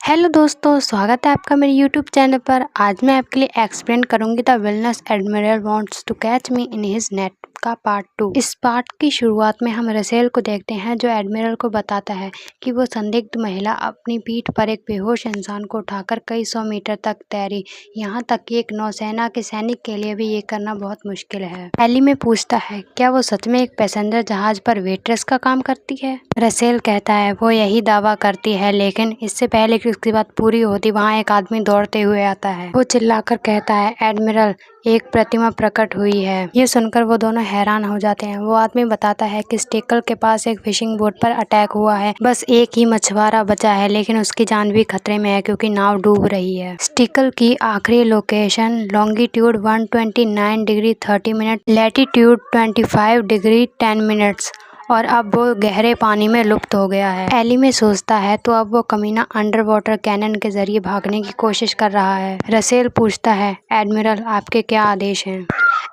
Hello दोस्तों, स्वागत है आपका मेरे यूट्यूब चैनल पर। आज मैं आपके लिए एक्सप्लेन करूंगी the villainess admiral wants to catch me in his net का पार्ट 2। इस पार्ट की शुरुआत में हम रसेल को देखते हैं जो एडमिरल को बताता है कि वो संदिग्ध महिला अपनी पीठ पर एक बेहोश इंसान को उठाकर कई 100 मीटर तक तैरी, यहाँ तक कि एक नौसेना के सैनिक के लिए भी ये करना बहुत मुश्किल है। एली में पूछता है क्या वो सच में एक पैसेंजर जहाज पर वेट्रेस का काम करती है। रसेल कहता है वो यही दावा करती है, लेकिन इससे पहले कि उसकी बात पूरी होती वहाँ एक आदमी दौड़ते हुए आता है। वो चिल्लाकर कहता है एडमिरल, एक प्रतिमा प्रकट हुई है। ये सुनकर वो दोनों हैरान हो जाते हैं। वो आदमी बताता है कि स्टिकल के पास एक फिशिंग बोट पर अटैक हुआ है। बस एक ही मछुआरा बचा है, लेकिन उसकी जान भी खतरे में है क्योंकि नाव डूब रही है। स्टिकल की आखिरी location longitude 129 degree 30 minute, latitude 25 degree 10 minutes, और अब वो गहरे पानी में लुप्त हो गया है। एली में सोचता है तो अब वो कमीना अंडर वाटर कैनन के जरिए भागने की कोशिश कर रहा है। रसेल पूछता है एडमिरल आपके क्या आदेश हैं।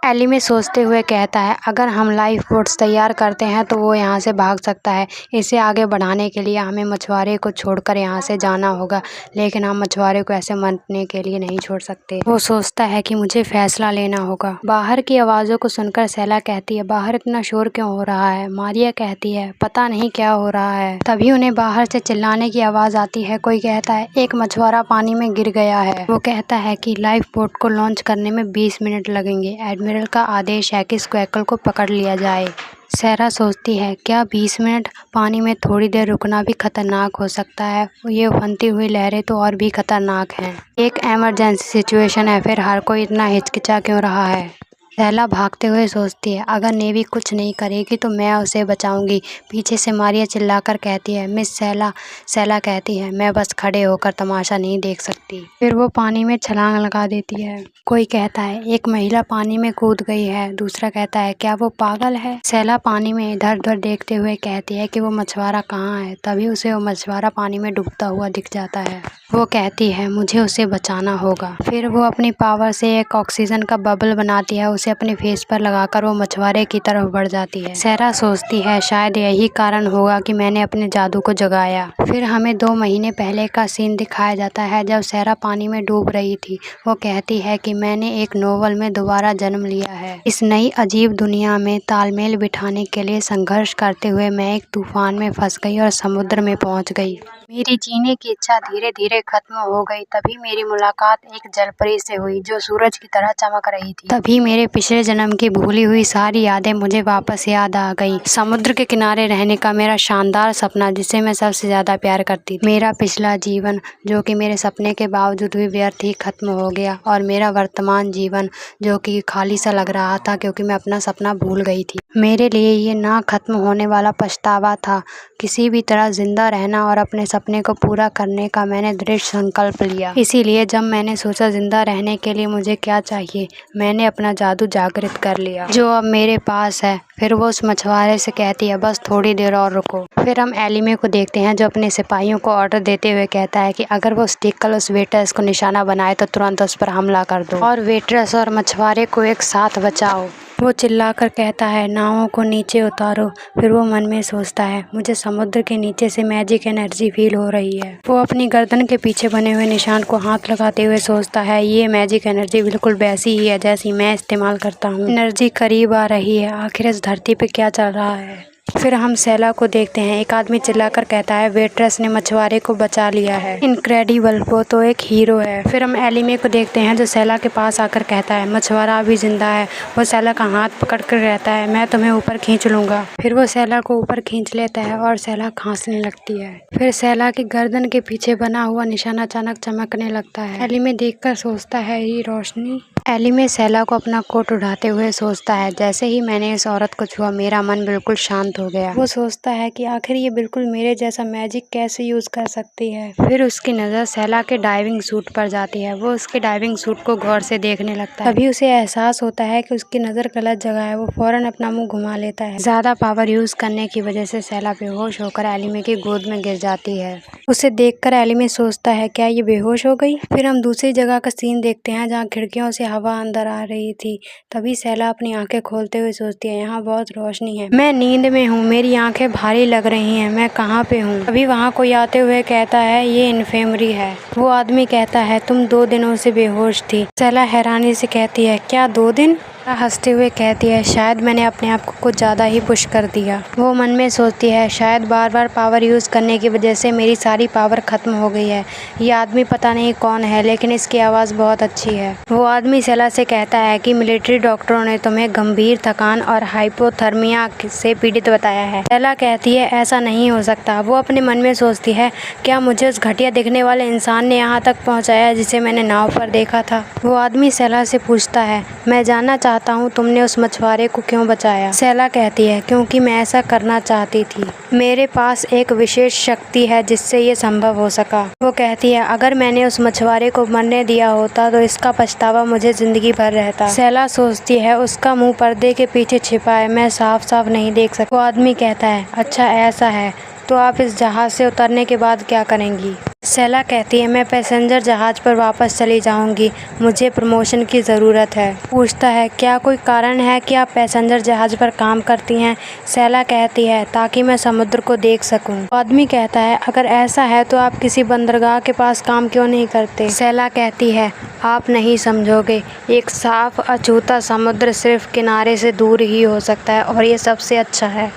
एली में सोचते हुए कहता है अगर हम लाइफ बोट्स तैयार करते हैं तो वो यहाँ से भाग सकता है। इसे आगे बढ़ाने के लिए हमें मछुआरे को छोड़कर यहाँ से जाना होगा, लेकिन हम मछुआरे को ऐसे मरने के लिए नहीं छोड़ सकते। वो सोचता है कि मुझे फैसला लेना होगा। बाहर की आवाज़ों को सुनकर सेला कहती है बाहर इतना शोर क्यों हो रहा है। मारिया कहती है पता नहीं क्या हो रहा है। तभी उन्हें बाहर से चिल्लाने की आवाज़ आती है। कोई कहता है एक मछुआरा पानी में गिर गया है। वो कहता है कि लाइफ बोट को लॉन्च करने में 20 मिनट लगेंगे। एडमिरल का आदेश है कि स्क्वैकल को पकड़ लिया जाए। सेरा सोचती है क्या 20 मिनट पानी में थोड़ी देर रुकना भी खतरनाक हो सकता है। ये उफनती हुई लहरें तो और भी खतरनाक हैं। एक इमरजेंसी सिचुएशन है, फिर हर कोई इतना हिचकिचा क्यों रहा है। सेला भागते हुए सोचती है अगर नेवी कुछ नहीं करेगी तो मैं उसे बचाऊंगी। पीछे से मारिया चिल्लाकर कहती है मिस सेला। सेला कहती है मैं बस खड़े होकर तमाशा नहीं देख सकती। फिर वो पानी में छलांग लगा देती है। कोई कहता है एक महिला पानी में कूद गई है। दूसरा कहता है क्या वो पागल है। सेला पानी में इधर उधर देखते हुए कहती है कि वो मछुआरा कहाँ है। तभी उसे वो मछुआरा पानी में डूबता हुआ दिख जाता है। वो कहती है मुझे उसे बचाना होगा। फिर वो अपनी पावर से एक ऑक्सीजन का बबल बनाती है। उसे अपने फेस पर लगाकर वो मछुआरे की तरफ बढ़ जाती है। सेरा सोचती है शायद यही कारण होगा कि मैंने अपने जादू को जगाया। फिर हमें 2 महीने पहले का सीन दिखाया जाता है जब सेरा पानी में डूब रही थी। वो कहती है कि मैंने एक नोवेल में दोबारा जन्म लिया है। इस नई अजीब दुनिया में तालमेल बिठाने के लिए संघर्ष करते हुए मैं एक तूफान में फंस गई और समुद्र में पहुंच गई। मेरी जीने की इच्छा धीरे धीरे खत्म हो गई। तभी मेरी मुलाकात एक जलपरी से हुई जो सूरज की तरह चमक रही थी। तभी मेरे पिछले जन्म की भूली हुई सारी यादें मुझे वापस याद आ गई। समुद्र के किनारे रहने का मेरा शानदार सपना जिसे मैं सबसे ज्यादा प्यार करती थी। मेरा पिछला जीवन जो कि मेरे सपने के बावजूद भी व्यर्थ ही खत्म हो गया, और मेरा वर्तमान जीवन जो कि खाली सा लग रहा था क्योंकि मैं अपना सपना भूल गई थी। मेरे लिए ये ना खत्म होने वाला पछतावा था। किसी भी तरह जिंदा रहना और अपने सपने को पूरा करने का मैंने दृढ़ संकल्प लिया। इसीलिए जब मैंने सोचा जिंदा रहने के लिए मुझे क्या चाहिए, मैंने अपना जादू जागृत कर लिया जो अब मेरे पास है। फिर वो उस मछुआरे से कहती है बस थोड़ी देर और रुको। फिर हम एलिमे को देखते हैं जो अपने सिपाहियों को ऑर्डर देते हुए कहता है कि अगर वो स्टिकल उस वेट्रेस को निशाना बनाए तो तुरंत उस पर हमला कर दो और वेट्रेस और मछुआरे को एक साथ बचाओ। वो चिल्लाकर कहता है नावों को नीचे उतारो। फिर वो मन में सोचता है मुझे समुद्र के नीचे से मैजिक एनर्जी फील हो रही है। वो अपनी गर्दन के पीछे बने हुए निशान को हाथ लगाते हुए सोचता है ये मैजिक एनर्जी बिल्कुल वैसी ही है जैसी मैं इस्तेमाल करता हूँ। एनर्जी करीब आ रही है। आखिर इस धरती पे क्या चल रहा है। फिर हम सेला को देखते हैं। एक आदमी चिल्लाकर कहता है वेट्रेस ने मछुआरे को बचा लिया है। इनक्रेडिबल, वो तो एक हीरो है। फिर हम एलिमे को देखते हैं जो सेला के पास आकर कहता है मछुआरा अभी जिंदा है। वो सेला का हाथ पकड़ कर कहता है मैं तुम्हें ऊपर खींच लूंगा। फिर वो सेला को ऊपर खींच लेता है और सेला खांसने लगती है। फिर सेला की गर्दन के पीछे बना हुआ निशान अचानक चमकने लगता है। एलिमे देखकर सोचता है ये रोशनी। एलिमे सेला को अपना कोट उठाते हुए सोचता है जैसे ही मैंने इस औरत को छुआ मेरा मन बिल्कुल शांत हो गया। वो सोचता है कि आखिर ये बिल्कुल मेरे जैसा मैजिक कैसे यूज कर सकती है। फिर उसकी नज़र सेला के डाइविंग सूट पर जाती है। वो उसके डाइविंग सूट को गौर से देखने लगता है। तभी उसे एहसास होता है कि उसकी नज़र गलत जगह है। वो फौरन अपना मुंह घुमा लेता है। ज्यादा पावर यूज करने की वजह से सेला बेहोश होकर एलिमे की गोद में गिर जाती है। उसे देखकर एलिमे सोचता है क्या ये बेहोश हो गई। फिर हम दूसरी जगह का सीन देखते हैं जहाँ खिड़कियों से हवा अंदर आ रही थी। तभी सेला अपनी आंखें खोलते हुए सोचती है यहाँ बहुत रोशनी है, मैं नींद में में हूँ, मेरी आंखें भारी लग रही हैं, मैं कहाँ पे हूँ। अभी वहाँ कोई आते हुए कहता है ये इन्फेमरी है। वो आदमी कहता है तुम 2 दिनों से बेहोश थी। सेला हैरानी से कहती है क्या 2 दिन? हंसते हुए कहती है शायद मैंने अपने आप को कुछ ज़्यादा ही पुश कर दिया। वो मन में सोचती है शायद बार बार पावर यूज़ करने की वजह से मेरी सारी पावर ख़त्म हो गई है। ये आदमी पता नहीं कौन है, लेकिन इसकी आवाज़ बहुत अच्छी है। वो आदमी सेला से कहता है कि मिलिट्री डॉक्टरों ने तुम्हें गंभीर थकान और हाइपोथर्मिया से पीड़ित बताया है। सेला कहती है ऐसा नहीं हो सकता। वो अपने मन में सोचती है क्या मुझे उस घटिया दिखने वाले इंसान ने यहाँ तक पहुँचाया जिसे मैंने नाव पर देखा था। वो आदमी सेला से पूछता है मैं जानना चाहता हूँ तुमने उस मछुआरे को क्यों बचाया। सेला कहती है क्योंकि मैं ऐसा करना चाहती थी। मेरे पास एक विशेष शक्ति है जिससे ये संभव हो सका। वो कहती है अगर मैंने उस मछुआरे को मरने दिया होता तो इसका पछतावा मुझे जिंदगी भर रहता। सेला सोचती है उसका मुंह पर्दे के पीछे छिपा है, मैं साफ साफ नहीं देख सकती। वो आदमी कहता है अच्छा ऐसा है तो आप इस जहाज से उतरने के बाद क्या करेंगी। सेला कहती है मैं पैसेंजर जहाज पर वापस चली जाऊंगी, मुझे प्रमोशन की ज़रूरत है। पूछता है क्या कोई कारण है कि आप पैसेंजर जहाज पर काम करती हैं। सेला कहती है ताकि मैं समुद्र को देख सकूं। आदमी कहता है अगर ऐसा है तो आप किसी बंदरगाह के पास काम क्यों नहीं करते। सेला कहती है आप नहीं समझोगे, एक साफ अछूता समुद्र सिर्फ किनारे से दूर ही हो सकता है और ये सबसे अच्छा है।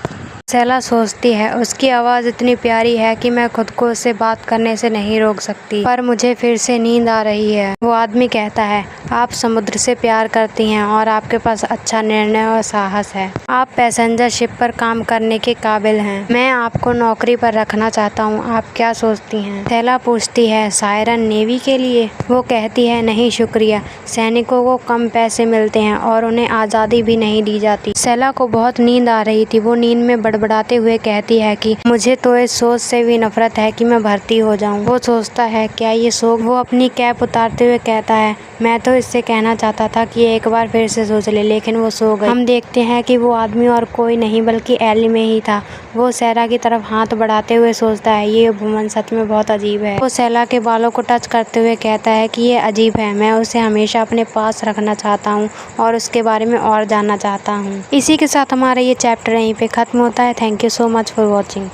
सेला सोचती है उसकी आवाज़ इतनी प्यारी है कि मैं खुद को उससे बात करने से नहीं रोक सकती, पर मुझे फिर से नींद आ रही है। वो आदमी कहता है आप समुद्र से प्यार करती हैं और आपके पास अच्छा निर्णय और साहस है। आप पैसेंजर शिप पर काम करने के काबिल हैं। मैं आपको नौकरी पर रखना चाहता हूँ, आप क्या सोचती हैं। सेला पूछती है सायरन नेवी के लिए। वो कहती है नहीं शुक्रिया, सैनिकों को कम पैसे मिलते हैं और उन्हें आज़ादी भी नहीं दी जाती। सेला को बहुत नींद आ रही थी। वो नींद में बड़बड़ाते हुए कहती है कि मुझे तो इस सोच से भी नफरत है कि मैं भर्ती हो जाऊं। वो सोचता है क्या ये शौक। वो अपनी कैप उतारते हुए कहता है मैं तो इससे कहना चाहता था कि एक बार फिर से सोच ले, लेकिन वो सो गई। हम देखते हैं कि वो आदमी और कोई नहीं बल्कि एली में ही था। वो सेला की तरफ हाथ बढ़ाते हुए सोचता है ये वुमन सच में बहुत अजीब है। वो सेला के बालों को टच करते हुए कहता है कि ये अजीब है, मैं उसे हमेशा अपने पास रखना चाहता हूँ और उसके बारे में और जानना चाहता हूँ। इसी के साथ हमारा ये चैप्टर यहीं पे ख़त्म होता है। Thank you so much for watching.